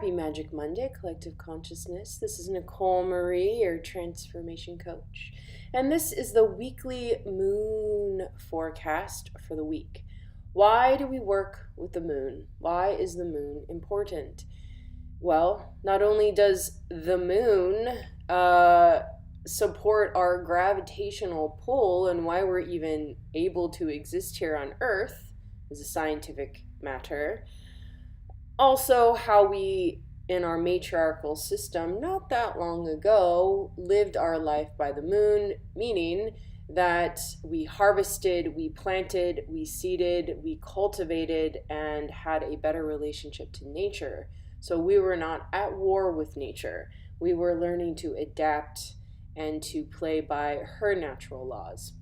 Happy Magic Monday, Collective Consciousness. This is Nicole Marie, your Transformation Coach. And this is the weekly moon forecast for the week. Why do we work with the moon? Why is the moon important? Well, not only does the moon support our gravitational pull and why we're even able to exist here on Earth is a scientific matter. Also, how we, in our matriarchal system, not that long ago, lived our life by the moon, meaning that we harvested, we planted, we seeded, we cultivated, and had a better relationship to nature. So we were not at war with nature. We were learning to adapt and to play by her natural laws.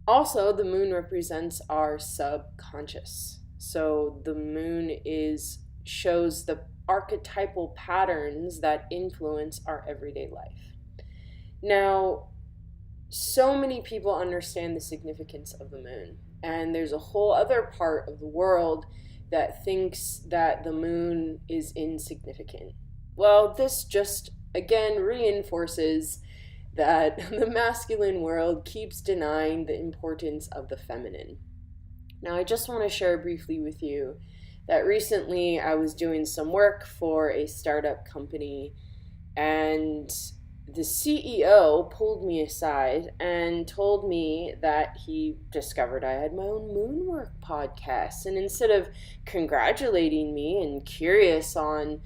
Also, the moon represents our subconscious. So the moon shows the archetypal patterns that influence our everyday life. Now, so many people understand the significance of the moon, and there's a whole other part of the world that thinks that the moon is insignificant. Well, this just again reinforces that the masculine world keeps denying the importance of the feminine. Now, I just want to share briefly with you that recently I was doing some work for a startup company, and the CEO pulled me aside and told me that he discovered I had my own Moonwork podcast. And instead of congratulating me and curious on,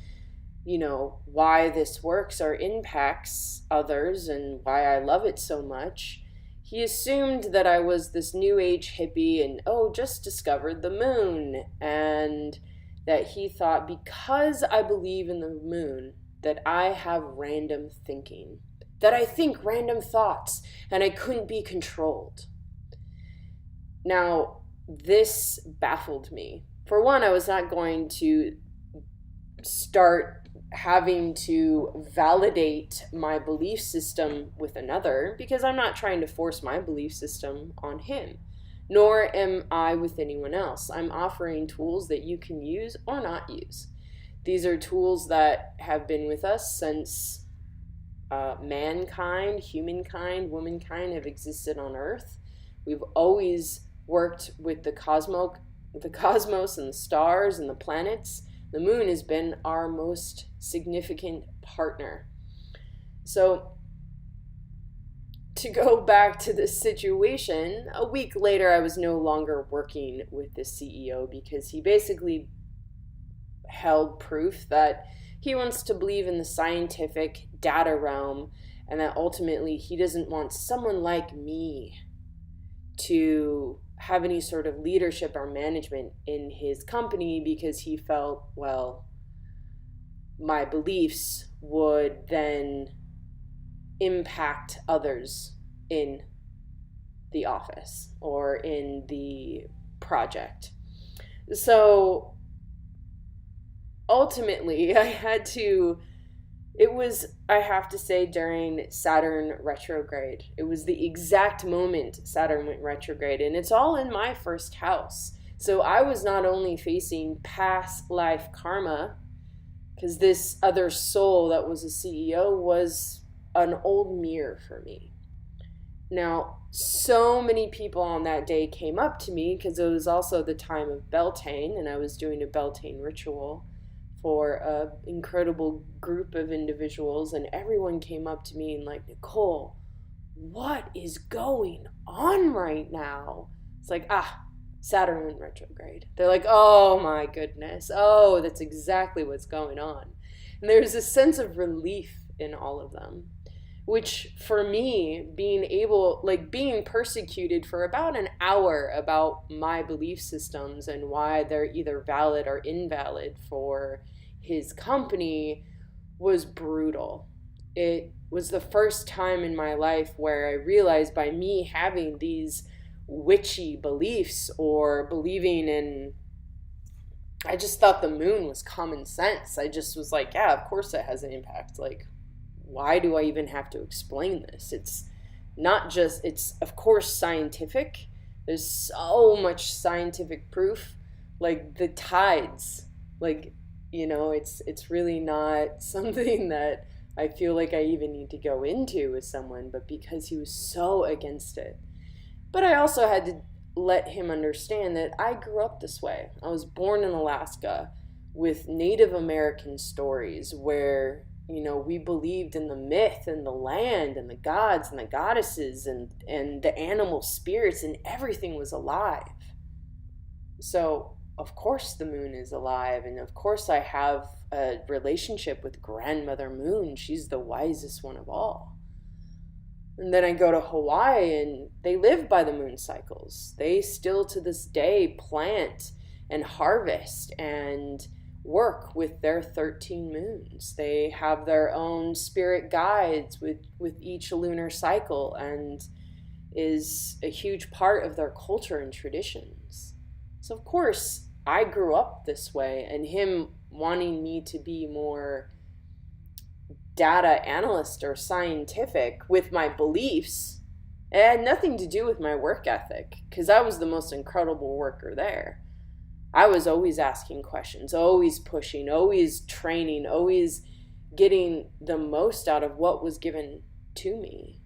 why this works or impacts others and why I love it so much, he assumed that I was this new age hippie and, just discovered the moon. And that he thought because I believe in the moon, that I have random thinking, that I think random thoughts and I couldn't be controlled. Now, this baffled me. For one, I was not going to start having to validate my belief system with another, because I'm not trying to force my belief system on him, nor am I with anyone else. I'm offering tools that you can use or not use. These are tools that have been with us since mankind, humankind, womankind have existed on Earth. We've always worked with the cosmos and the stars and the planets. The moon has been our most significant partner. So, to go back to this situation, a week later I was no longer working with the CEO because he basically held proof that he wants to believe in the scientific data realm, and that ultimately he doesn't want someone like me to have any sort of leadership or management in his company, because he felt, my beliefs would then impact others in the office or in the project. So ultimately, I have to say, during Saturn retrograde. It was the exact moment Saturn went retrograde, and it's all in my first house. So I was not only facing past life karma, because this other soul that was a CEO was an old mirror for me. Now, so many people on that day came up to me, because it was also the time of Beltane, and I was doing a Beltane ritual for an incredible group of individuals, and everyone came up to me and Nicole, what is going on right now? It's like, Saturn went retrograde. They're like, oh my goodness, that's exactly what's going on. And there's a sense of relief in all of them, which for me, being persecuted for about an hour about my belief systems and why they're either valid or invalid for his company, was brutal. It was the first time in my life where I realized, by me having these witchy beliefs or believing in, I just thought the moon was common sense. I just was like, yeah, of course it has an impact. Why do I even have to explain this? It's of course scientific. There's so much scientific proof. The tides, it's really not something that I feel like I even need to go into with someone, but because he was so against it. But I also had to let him understand that I grew up this way. I was born in Alaska with Native American stories where, we believed in the myth and the land and the gods and the goddesses and the animal spirits, and everything was alive. So, of course, the moon is alive, and of course, I have a relationship with Grandmother Moon. She's the wisest one of all. And then I go to Hawaii, and they live by the moon cycles. They still to this day plant and harvest and work with their 13 moons. They have their own spirit guides with each lunar cycle, and is a huge part of their culture and traditions. So, of course, I grew up this way, and him wanting me to be more data analyst or scientific with my beliefs, it had nothing to do with my work ethic, because I was the most incredible worker there. I was always asking questions, always pushing, always training, always getting the most out of what was given to me.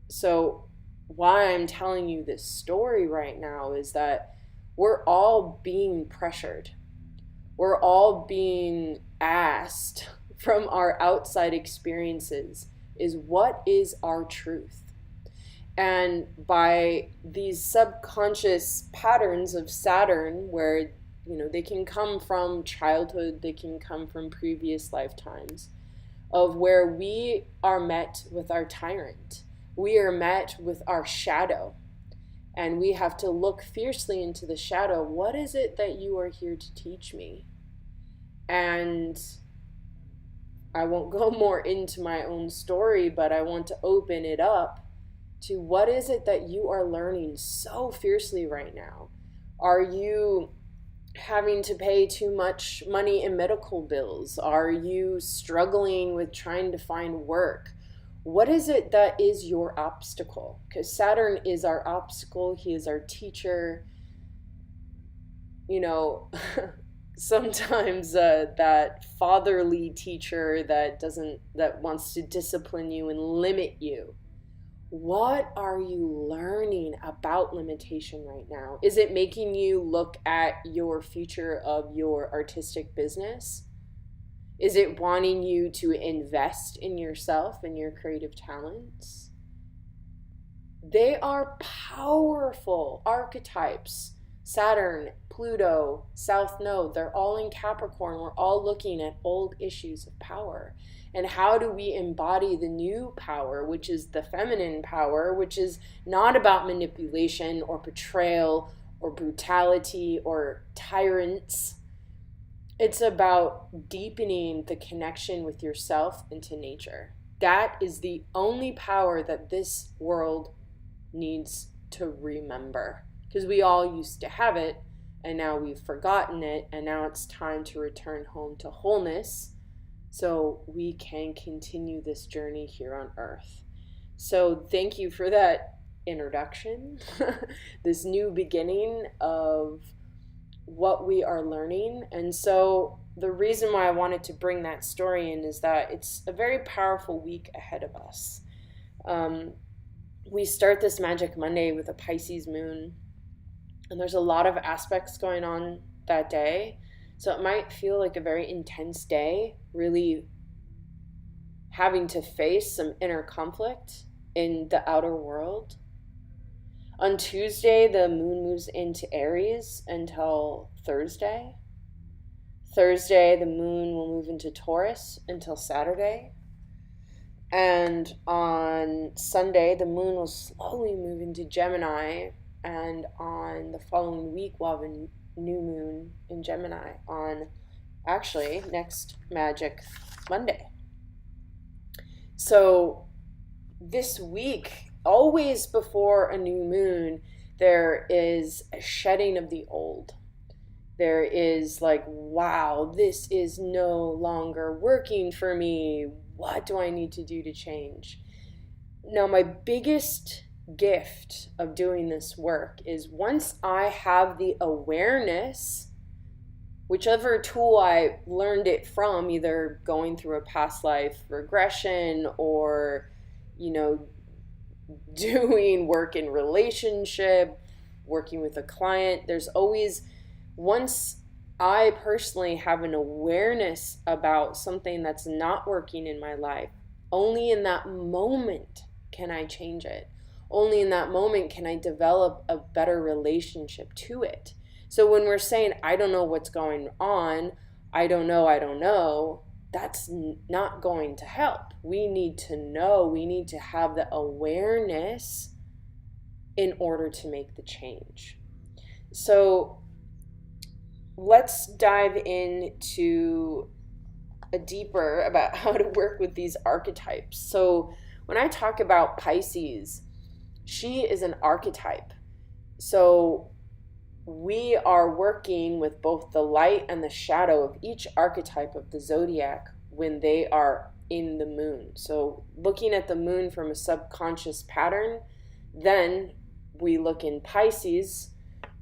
So why I'm telling you this story right now is that we're all being pressured. We're all being asked from our outside experiences is, what is our truth? And by these subconscious patterns of Saturn, where they can come from childhood, they can come from previous lifetimes, of where we are met with our tyrant. We are met with our shadow. And we have to look fiercely into the shadow. What is it that you are here to teach me? And I won't go more into my own story, but I want to open it up to, what is it that you are learning so fiercely right now? Are you having to pay too much money in medical bills? Are you struggling with trying to find work? What is it that is your obstacle? Because Saturn is our obstacle. He is our teacher. Sometimes that fatherly teacher that wants to discipline you and limit you. What are you learning about limitation right now? Is it making you look at your future of your artistic business? Is it wanting you to invest in yourself and your creative talents? They are powerful archetypes. Saturn, Pluto, South Node, they're all in Capricorn. We're all looking at old issues of power. And how do we embody the new power, which is the feminine power, which is not about manipulation or betrayal or brutality or tyrants. It's about deepening the connection with yourself and to nature. That is the only power that this world needs to remember. Because we all used to have it, and now we've forgotten it, and now it's time to return home to wholeness so we can continue this journey here on Earth. So thank you for that introduction, this new beginning of what we are learning. And so the reason why I wanted to bring that story in is that it's a very powerful week ahead of us. We start this Magic Monday with a Pisces moon, and there's a lot of aspects going on that day. So it might feel like a very intense day, really having to face some inner conflict in the outer world. On Tuesday, the moon moves into Aries until Thursday. Thursday, the moon will move into Taurus until Saturday. And on Sunday, the moon will slowly move into Gemini. And on the following week, we'll have a new moon in Gemini on actually next Magic Monday. So this week, always before a new moon, there is a shedding of the old. There is like, wow, this is no longer working for me. What do I need to do to change? Now, my biggest gift of doing this work is once I have the awareness whichever tool I learned it from, either going through a past life regression or, you know, doing work in relationship, working with a client, there's always, once I personally have an awareness about something that's not working in my life, only in that moment can I change it. Only in that moment can I develop a better relationship to it. So when we're saying, I don't know what's going on, I don't know, that's not going to help. We need to know, we need to have the awareness in order to make the change. So let's dive into a deeper about how to work with these archetypes. So when I talk about Pisces, she is an archetype. So we are working with both the light and the shadow of each archetype of the zodiac when they are in the moon. So looking at the moon from a subconscious pattern, then we look in Pisces.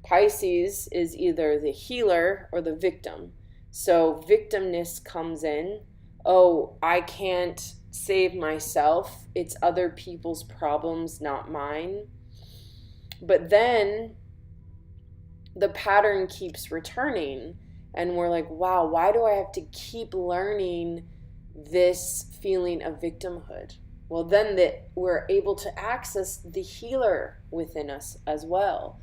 Pisces is either the healer or the victim. So victimness comes in. Oh, I can't save myself. It's other people's problems, not mine. But then the pattern keeps returning, and we're like, wow, why do I have to keep learning this feeling of victimhood? Well, then that we're able to access the healer within us as well.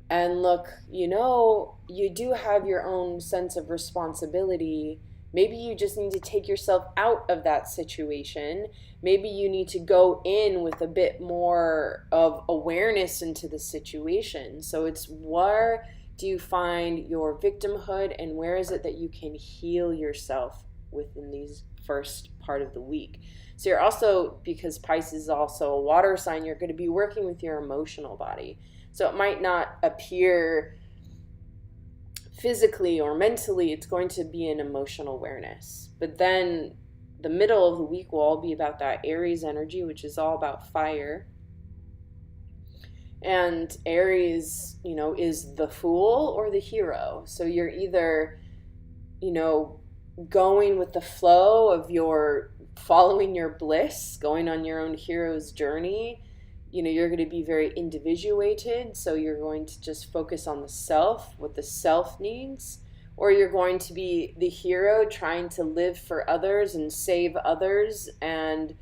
And look, you know, you do have your own sense of responsibility. Maybe you just need to take yourself out of that situation. Maybe you need to go in with a bit more of awareness into the situation. So it's, where do you find your victimhood, and where is it that you can heal yourself within these first part of the week? So you're also, because Pisces is also a water sign, you're going to be working with your emotional body. So it might not appear physically or mentally, it's going to be an emotional awareness. But then the middle of the week will all be about that Aries energy, which is all about fire. And Aries, you know, is the fool or the hero. So you're either, you know, going with the flow of your, following your bliss, going on your own hero's journey. You know, you're going to be very individuated, so you're going to just focus on the self, what the self needs, or you're going to be the hero trying to live for others and save others and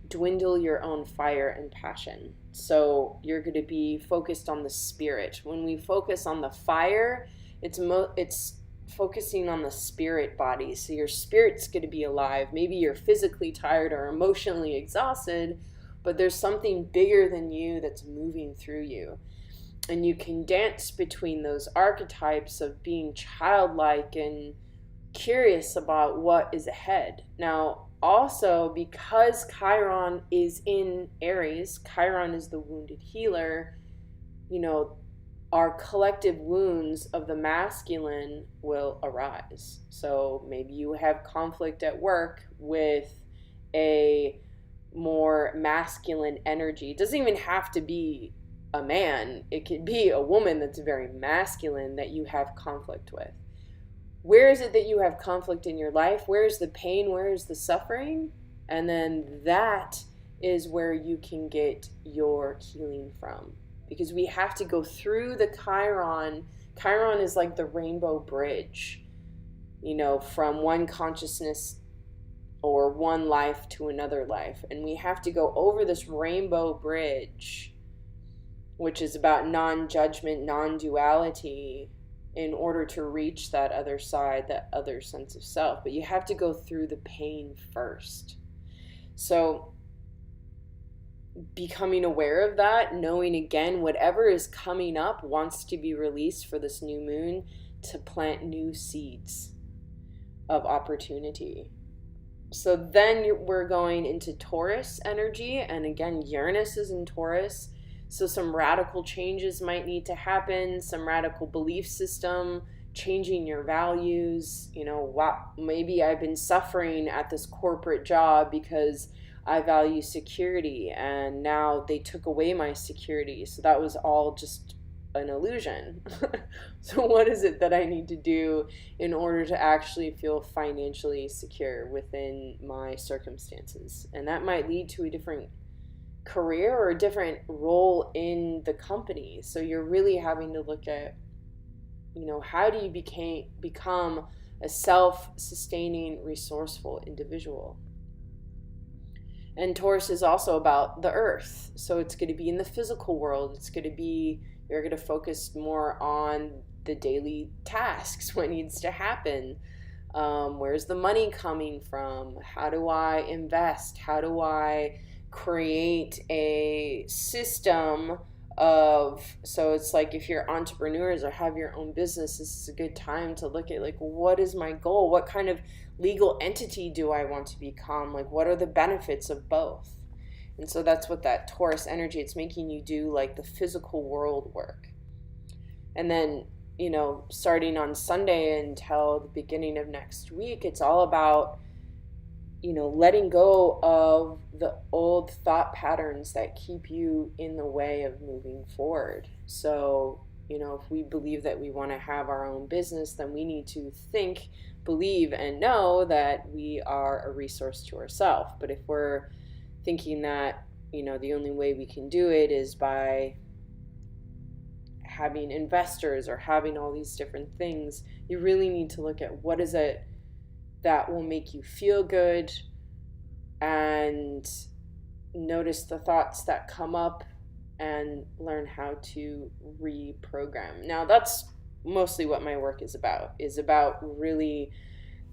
dwindle your own fire and passion. So you're going to be focused on the spirit. When we focus on the fire, it's focusing on the spirit body. So your spirit's going to be alive. Maybe you're physically tired or emotionally exhausted, but there's something bigger than you that's moving through you. And you can dance between those archetypes of being childlike and curious about what is ahead. Now, also, because Chiron is in Aries, Chiron is the wounded healer, you know, our collective wounds of the masculine will arise. So maybe you have conflict at work with a more masculine energy. It doesn't even have to be a man. It could be a woman that's very masculine that you have conflict with. Where is it that you have conflict in your life? Where is the pain? Where is the suffering? And then that is where you can get your healing from. Because we have to go through the Chiron. Chiron is like the rainbow bridge, you know, from one consciousness or one life to another life. And we have to go over this rainbow bridge, which is about non-judgment, non-duality, in order to reach that other side, that other sense of self. But you have to go through the pain first. So becoming aware of that, knowing again, whatever is coming up wants to be released for this new moon to plant new seeds of opportunity. So then we're going into Taurus energy, and again, Uranus is in Taurus. So some radical changes might need to happen, some radical belief system, changing your values. You know, wow, maybe I've been suffering at this corporate job because I value security, and now they took away my security. So that was all just an illusion. So what is it that I need to do in order to actually feel financially secure within my circumstances? And that might lead to a different career or a different role in the company. So you're really having to look at, how do you become a self-sustaining, resourceful individual? And Taurus is also about the earth. So it's going to be in the physical world. You're going to focus more on the daily tasks, what needs to happen. Where's the money coming from? How do I invest? How do I create a system so it's like if you're entrepreneurs or have your own business, this is a good time to look at like, what is my goal? What kind of legal entity do I want to become? Like, what are the benefits of both? And so that's what that Taurus energy, it's making you do like the physical world work. And then, starting on Sunday until the beginning of next week, it's all about, letting go of the old thought patterns that keep you in the way of moving forward. So, if we believe that we want to have our own business, then we need to think, believe, and know that we are a resource to ourselves. But if we're thinking that, the only way we can do it is by having investors or having all these different things, you really need to look at what is it that will make you feel good, and notice the thoughts that come up and learn how to reprogram. Now, that's mostly what my work is about really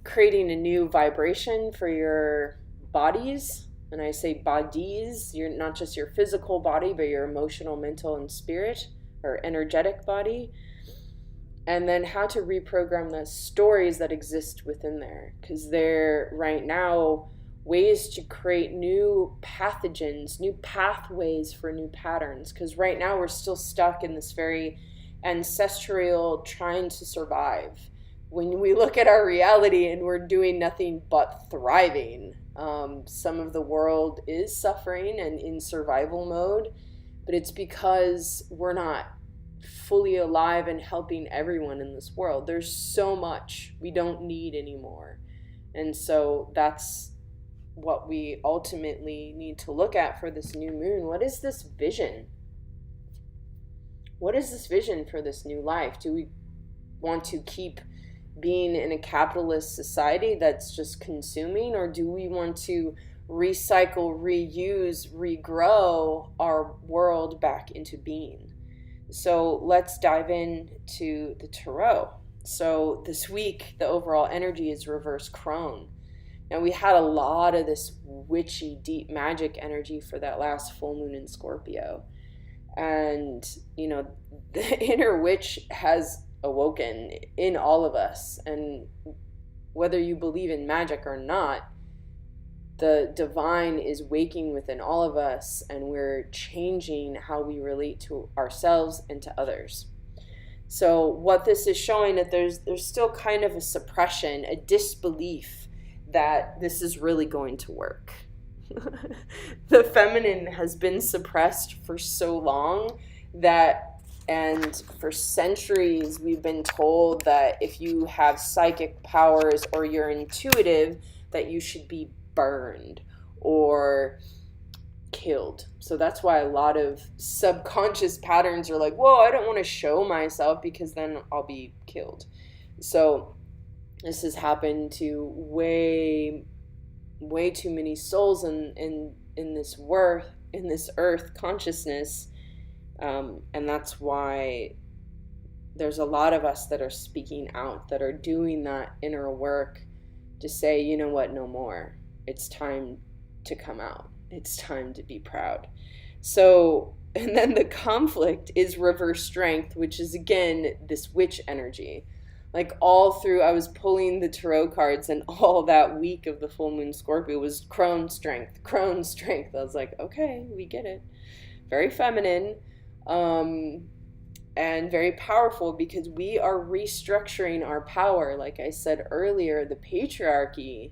creating a new vibration for your bodies. And I say bodies, you're not just your physical body, but your emotional, mental, and spirit or energetic body. And then how to reprogram the stories that exist within there. Because they're right now ways to create new pathogens, new pathways for new patterns. Because right now we're still stuck in this very ancestral trying to survive. When we look at our reality and we're doing nothing but thriving, some of the world is suffering and in survival mode, but it's because we're not fully alive and helping everyone in this world. There's so much we don't need anymore. And so that's what we ultimately need to look at for this new moon. What is this vision? What is this vision for this new life? Do we want to keep being in a capitalist society that's just consuming, or do we want to recycle, reuse, regrow our world back into being? So let's dive into the tarot. So this week, the overall energy is reverse crone. Now, we had a lot of this witchy, deep magic energy for that last full moon in Scorpio. And, the inner witch has awoken in all of us. And whether you believe in magic or not, the divine is waking within all of us, and we're changing how we relate to ourselves and to others. So what this is showing, that there's still kind of a suppression, a disbelief that this is really going to work. The feminine has been suppressed for so long and for centuries we've been told that if you have psychic powers or you're intuitive, that you should be burned or killed. So that's why a lot of subconscious patterns are like, whoa, I don't want to show myself because then I'll be killed. So this has happened to way too many souls in this earth consciousness, and that's why there's a lot of us that are speaking out, that are doing that inner work to say, you know what, no more. It's time to come out. It's time to be proud. So, and then the conflict is reverse strength, which is again this witch energy. Like all through, I was pulling the tarot cards, and all that week of the full moon Scorpio was crone strength. I was like, okay, we get it. Very feminine, and very powerful, because we are restructuring our power. Like I said earlier, the patriarchy,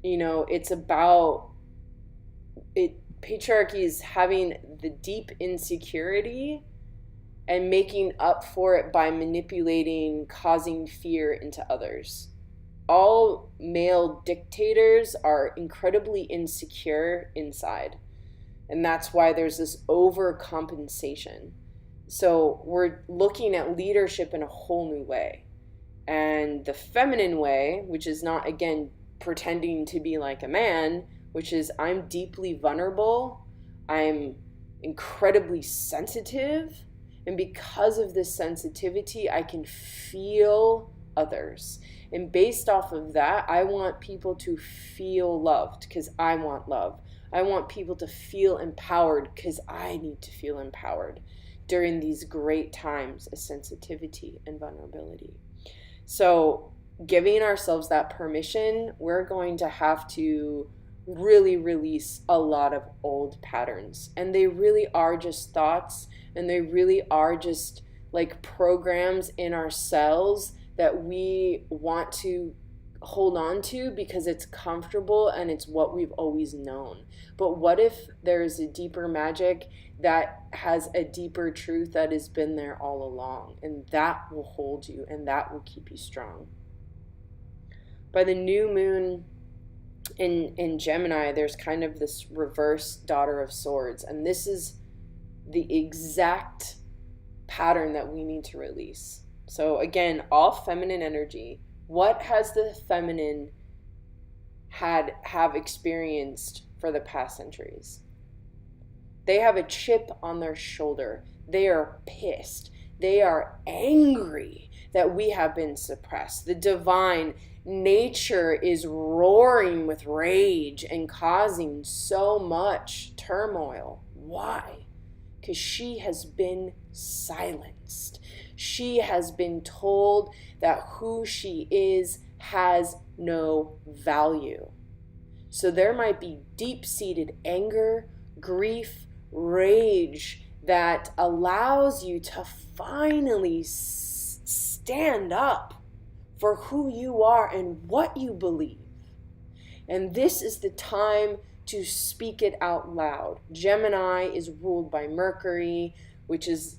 it's about it. Patriarchy is having the deep insecurity and making up for it by manipulating, causing fear into others. All male dictators are incredibly insecure inside. And that's why there's this overcompensation. So we're looking at leadership in a whole new way. And the feminine way, which is not, again, pretending to be like a man, which is I'm deeply vulnerable, I'm incredibly sensitive, and because of this sensitivity, I can feel others. And based off of that, I want people to feel loved because I want love. I want people to feel empowered because I need to feel empowered during these great times of sensitivity and vulnerability. So giving ourselves that permission, we're going to have to really release a lot of old patterns. And they really are just thoughts, and they really are just like programs in our cells that we want to hold on to because it's comfortable and it's what we've always known. But what if there's a deeper magic that has a deeper truth that has been there all along, and that will hold you and that will keep you strong? By the new moon in Gemini, there's kind of this reverse Daughter of Swords, and this is the exact pattern that we need to release. So again, all feminine energy. What has the feminine have experienced for the past centuries? They have a chip on their shoulder. They are pissed. They are angry that we have been suppressed. The divine nature is roaring with rage and causing so much turmoil. Why? Because she has been silenced. She has been told that who she is has no value. So there might be deep-seated anger, grief, rage that allows you to finally stand up for who you are and what you believe. And this is the time to speak it out loud. Gemini is ruled by Mercury, which is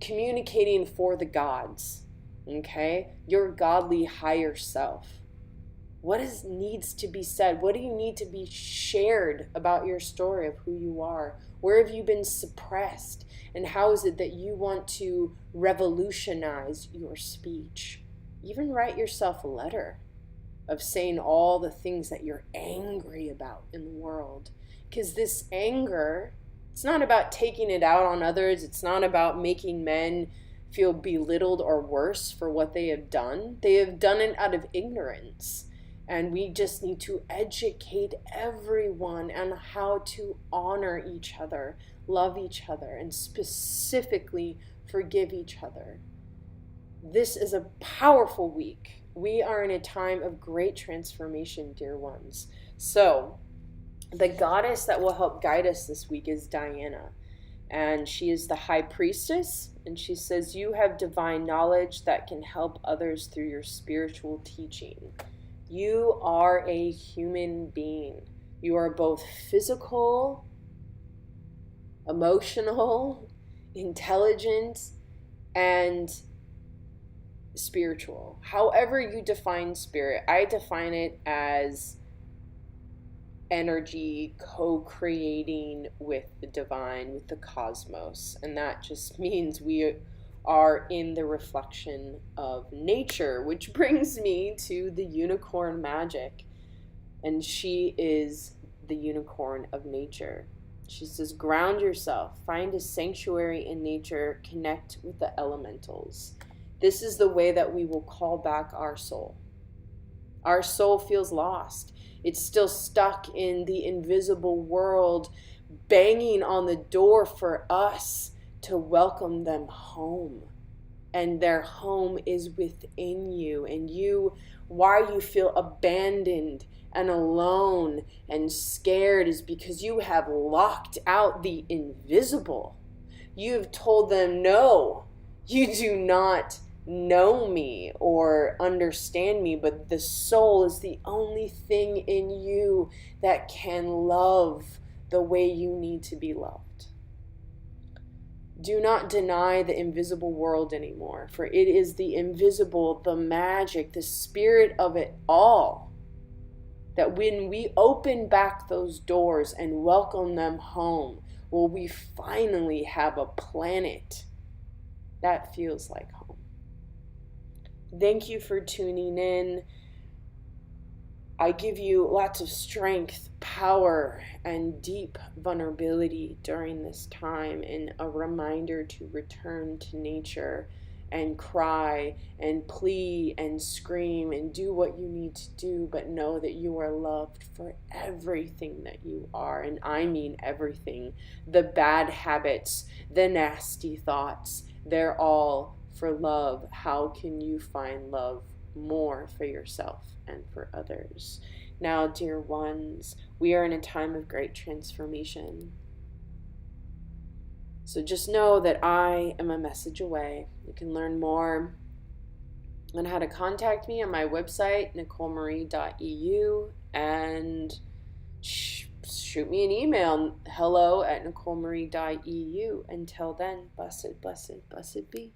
communicating for the gods, okay? Your godly higher self. What needs to be said? What do you need to be shared about your story of who you are? Where have you been suppressed? And how is it that you want to revolutionize your speech? Even write yourself a letter of saying all the things that you're angry about in the world. Because this anger, it's not about taking it out on others. It's not about making men feel belittled or worse for what they have done. They have done it out of ignorance. And we just need to educate everyone on how to honor each other, love each other, and specifically forgive each other. This is a powerful week. We are in a time of great transformation, dear ones. So, the goddess that will help guide us this week is Diana. And she is the high priestess. And she says, you have divine knowledge that can help others through your spiritual teaching. You are a human being. You are both physical, emotional, intelligent, and spiritual. However you define spirit, I define it as energy co-creating with the divine, with the cosmos. And that just means we are in the reflection of nature, which brings me to the unicorn magic. And she is the unicorn of nature. She says, ground yourself, find a sanctuary in nature, connect with the elementals. This is the way that we will call back our soul. Our soul feels lost. It's still stuck in the invisible world, banging on the door for us to welcome them home. And their home is within you. And why you feel abandoned and alone and scared is because you have locked out the invisible. You've told them, no, you do not know me or understand me, but the soul is the only thing in you that can love the way you need to be loved. Do not deny the invisible world anymore, for it is the invisible, the magic, the spirit of it all, that when we open back those doors and welcome them home, will we finally have a planet that feels like home. Thank you for tuning in. I give you lots of strength, power, and deep vulnerability during this time, and a reminder to return to nature and cry and plead and scream and do what you need to do, but know that you are loved for everything that you are. And I mean everything. The bad habits, the nasty thoughts, they're all for love. How can you find love more for yourself and for others? Now, dear ones, we are in a time of great transformation. So just know that I am a message away. You can learn more on how to contact me on my website, nicolemarie.eu, and shoot me an email, hello@nicolemarie.eu. Until then, blessed, blessed, blessed be.